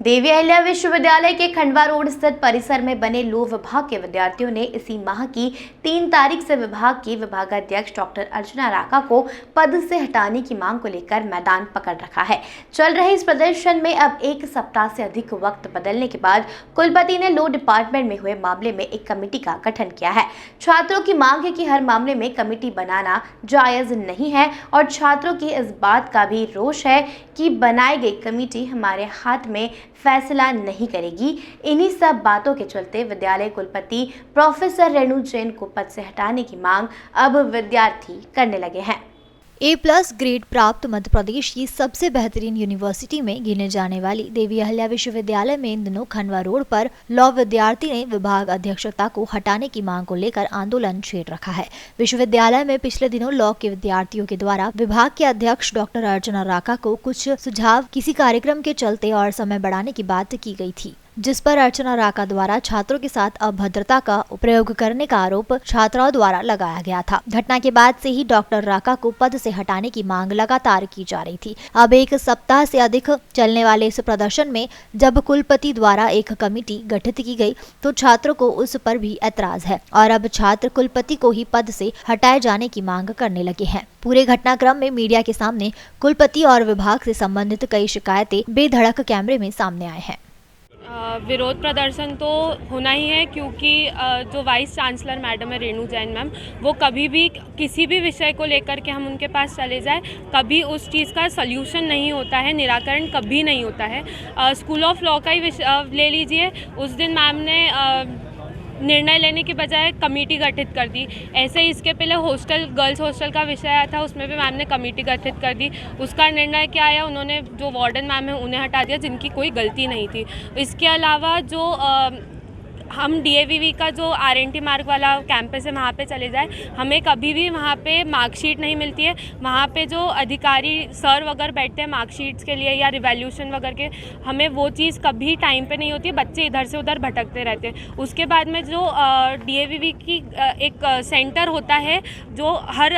देवी अहिल्या विश्वविद्यालय के खंडवा रोड स्थित परिसर में बने लॉ विभाग के विद्यार्थियों ने इसी माह की 3 तारीख से विभाग की विभागाध्यक्ष डॉक्टर अर्चना राका को पद से हटाने की मांग को लेकर मैदान पकड़ रखा है। चल रहे इस प्रदर्शन में अब 1 सप्ताह से अधिक वक्त बदलने के बाद कुलपति ने लॉ डिपार्टमेंट में हुए मामले में एक कमेटी का गठन किया है। छात्रों की मांग है कि हर मामले में कमेटी बनाना जायज नहीं है और छात्रों की इस बात का भी रोष है कि बनाई गई कमेटी हमारे हाथ में फैसला नहीं करेगी। इन्हीं सब बातों के चलते विद्यालय कुलपति प्रोफेसर रेणु जैन को पद से हटाने की मांग अब विद्यार्थी करने लगे हैं। A+ ग्रेड प्राप्त मध्य प्रदेश की सबसे बेहतरीन यूनिवर्सिटी में गिने जाने वाली देवी अहिल्या विश्वविद्यालय में इन दिनों खंडवा रोड पर लॉ विद्यार्थी ने विभाग अध्यक्षता को हटाने की मांग को लेकर आंदोलन छेड़ रखा है। विश्वविद्यालय में पिछले दिनों लॉ के विद्यार्थियों के द्वारा विभाग के अध्यक्ष डॉक्टर अर्चना राका को कुछ सुझाव किसी कार्यक्रम के चलते और समय बढ़ाने की बात की गई थी, जिस पर अर्चना राका द्वारा छात्रों के साथ अभद्रता का प्रयोग करने का आरोप छात्राओं द्वारा लगाया गया था। घटना के बाद से ही डॉक्टर राका को पद से हटाने की मांग लगातार की जा रही थी। अब 1 सप्ताह से अधिक चलने वाले इस प्रदर्शन में जब कुलपति द्वारा एक कमेटी गठित की गई तो छात्रों को उस पर भी ऐतराज है और अब छात्र कुलपति को ही पद से हटाए जाने की मांग करने लगे हैं। पूरे घटनाक्रम में मीडिया के सामने कुलपति और विभाग से संबंधित कई शिकायतें बेधड़क कैमरे में सामने आए हैं। विरोध प्रदर्शन तो होना ही है, क्योंकि जो वाइस चांसलर मैडम है रेणु जैन मैम, वो कभी भी किसी भी विषय को लेकर के हम उनके पास चले जाए कभी उस चीज़ का सल्यूशन नहीं होता है, निराकरण कभी नहीं होता है। स्कूल ऑफ लॉ का ही ले लीजिए, उस दिन मैम ने निर्णय लेने के बजाय कमेटी गठित कर दी। ऐसे ही इसके पहले गर्ल्स हॉस्टल का विषय आया था, उसमें भी मैम ने कमेटी गठित कर दी। उसका निर्णय क्या आया, उन्होंने जो वार्डन मैम है उन्हें हटा दिया जिनकी कोई गलती नहीं थी। इसके अलावा जो हम DAVV का जो RNT मार्ग वाला कैंपस है वहाँ पे चले जाए, हमें कभी भी वहाँ पे मार्कशीट नहीं मिलती है। वहाँ पे जो अधिकारी सर वगैरह बैठते हैं मार्कशीट्स के लिए या रिवैल्यूशन वगैरह के, हमें वो चीज़ कभी टाइम पे नहीं होती है। बच्चे इधर से उधर भटकते रहते हैं। उसके बाद में जो DAVV की एक सेंटर होता है जो हर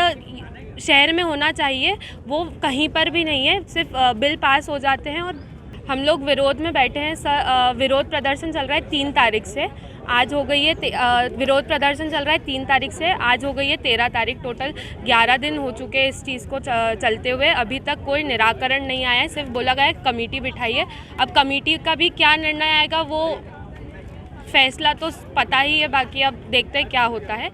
शहर में होना चाहिए, वो कहीं पर भी नहीं है। सिर्फ बिल पास हो जाते हैं और हम लोग विरोध में बैठे हैं। विरोध प्रदर्शन चल रहा है 3 तारीख से, आज हो गई है विरोध प्रदर्शन चल रहा है 3 तारीख से, आज हो गई है 13 तारीख। टोटल 11 दिन हो चुके हैं इस चीज़ को चलते हुए। अभी तक कोई निराकरण नहीं आया है, सिर्फ बोला गया है कमेटी बिठाई है। अब कमेटी का भी क्या निर्णय आएगा वो फैसला तो पता ही है, बाकी अब देखते हैं क्या होता है।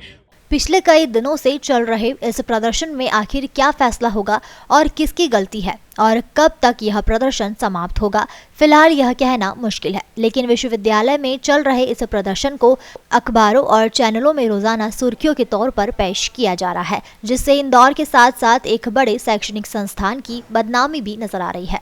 पिछले कई दिनों से चल रहे इस प्रदर्शन में आखिर क्या फैसला होगा और किसकी गलती है और कब तक यह प्रदर्शन समाप्त होगा, फिलहाल यह कहना मुश्किल है। लेकिन विश्वविद्यालय में चल रहे इस प्रदर्शन को अखबारों और चैनलों में रोजाना सुर्खियों के तौर पर पेश किया जा रहा है, जिससे इंदौर के साथ साथ एक बड़े शैक्षणिक संस्थान की बदनामी भी नजर आ रही है।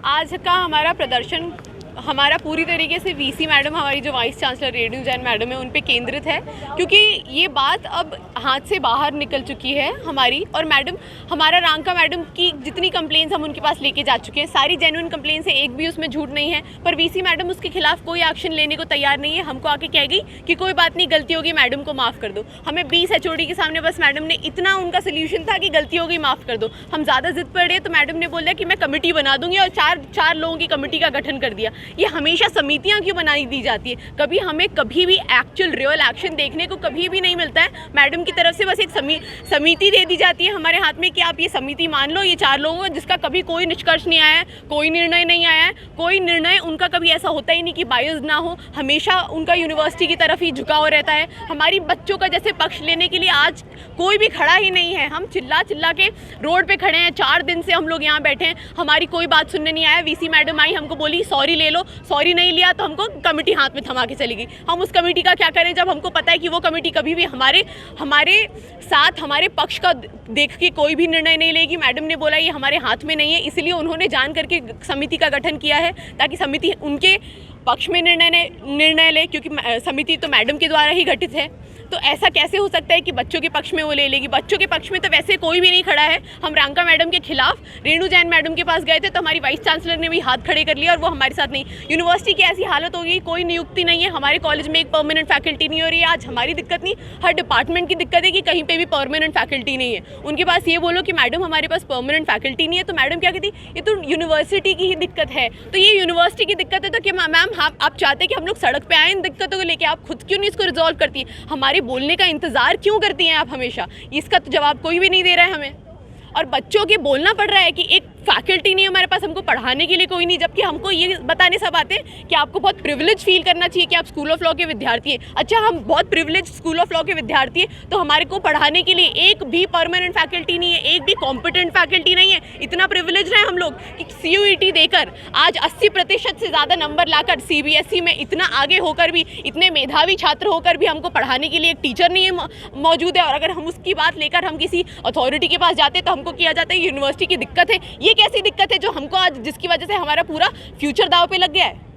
आज का हमारा प्रदर्शन हमारा पूरी तरीके से VC मैडम, हमारी जो vice chancellor Renu Jain madam है, उन पे केंद्रित है, क्योंकि ये बात अब हाथ से बाहर निकल चुकी है हमारी। और मैडम, हमारा रांका मैडम की जितनी कंप्लेंट्स हम उनके पास लेके जा चुके हैं, सारी जेन्युइन कंप्लेंट्स है, एक भी उसमें झूठ नहीं है। पर VC मैडम उसके खिलाफ कोई एक्शन लेने को तैयार नहीं है। हमको आके कह गई कि कोई बात नहीं, गलती होगी, मैडम को माफ़ कर दो। हमें 20 HOD के सामने बस मैडम ने इतना, उनका सोल्यूशन था कि गलती होगी, माफ़ कर दो। हम ज़्यादा जिद पड़ रहे तो मैडम ने बोला कि मैं कमेटी बना दूंगी और चार लोगों की कमेटी का गठन कर दिया। ये हमेशा समितियां क्यों बनाई दी जाती है? हमें कभी भी एक्चुअल रियल एक्शन देखने को कभी भी नहीं मिलता है। मैडम की तरफ से बस एक समिति दे दी जाती है हमारे हाथ में कि आप ये समिति मान लो, ये 4 लोगों का, जिसका कभी कोई निष्कर्ष नहीं आया है, कोई निर्णय नहीं आया है। कोई निर्णय उनका कभी ऐसा होता ही नहीं कि बायस ना हो, हमेशा उनका यूनिवर्सिटी की तरफ ही झुकाव रहता है। हमारी बच्चों का जैसे पक्ष लेने के लिए आज कोई भी खड़ा ही नहीं है। हम चिल्ला चिल्ला के रोड पे खड़े हैं, 4 दिन से हम लोग यहाँ बैठे हैं, हमारी कोई बात सुनने नहीं आया। VC मैडम आई, हमको बोली सॉरी ले लो, सॉरी नहीं लिया तो हमको कमेटी हाथ में थमा के चली गई। हम उस कमेटी का क्या करें जब हमको पता है कि वो कमेटी कभी भी हमारे साथ, हमारे पक्ष का देख के कोई भी निर्णय नहीं लेगी। मैडम ने बोला ये हमारे हाथ में नहीं है, इसलिए उन्होंने जान करके समिति का गठन किया है, ताकि समिति पक्ष में निर्णय ले, क्योंकि समिति तो मैडम के द्वारा ही गठित है। तो ऐसा कैसे हो सकता है कि बच्चों के पक्ष में वो ले लेगी? बच्चों के पक्ष में तो वैसे कोई भी नहीं खड़ा है। हम रांका मैडम के खिलाफ रेणु जैन मैडम के पास गए थे तो हमारी वाइस चांसलर ने भी हाथ खड़े कर लिया और वो हमारे साथ नहीं। यूनिवर्सिटी की ऐसी हालत हो गई, कोई नियुक्ति नहीं है, हमारे कॉलेज में एक परमानेंट फैकल्टी नहीं हो रही है। आज हमारी दिक्कत नहीं, हर डिपार्टमेंट की दिक्कत है कि कहीं पे भी परमानेंट फैकल्टी नहीं है। उनके पास ये बोलो कि मैडम हमारे पास परमानेंट फैकल्टी नहीं है, तो मैडम क्या कहती, ये तो यूनिवर्सिटी की ही दिक्कत है। तो ये यूनिवर्सिटी की दिक्कत है तो क्या मैम आप चाहते हैं कि हम लोग सड़क पे आए इन दिक्कतों को लेके? आप खुद क्यों नहीं इसको रिजॉल्व करती है? हमारे बोलने का इंतजार क्यों करती हैं आप हमेशा? इसका तो जवाब कोई भी नहीं दे रहा है हमें। और बच्चों के बोलना पड़ रहा है कि एक फैकल्टी नहीं है हमारे पास, हमको पढ़ाने के लिए कोई नहीं, जबकि हमको ये बताने सब आते हैं कि आपको बहुत प्रिविलेज फील करना चाहिए कि आप स्कूल ऑफ लॉ के विद्यार्थी हैं। अच्छा, हम बहुत प्रिविलेज स्कूल ऑफ लॉ के विद्यार्थी हैं तो हमारे को पढ़ाने के लिए एक भी परमानेंट फैकल्टी नहीं है, एक भी कॉम्पिटेंट फैकल्टी नहीं है। इतना प्रिविलेज रहे हम लोग कि CUET देकर आज 80% से ज़्यादा नंबर लाकर CBSE में इतना आगे होकर भी, इतने मेधावी छात्र होकर भी हमको पढ़ाने के लिए एक टीचर नहीं है मौजूद है। और अगर हम उसकी बात लेकर हम किसी अथॉरिटी के पास जाते तो हमको किया जाता है यूनिवर्सिटी की दिक्कत है। ये कैसी दिक्कत है जो हमको आज, जिसकी वजह से हमारा पूरा फ्यूचर दांव पे लग गया है?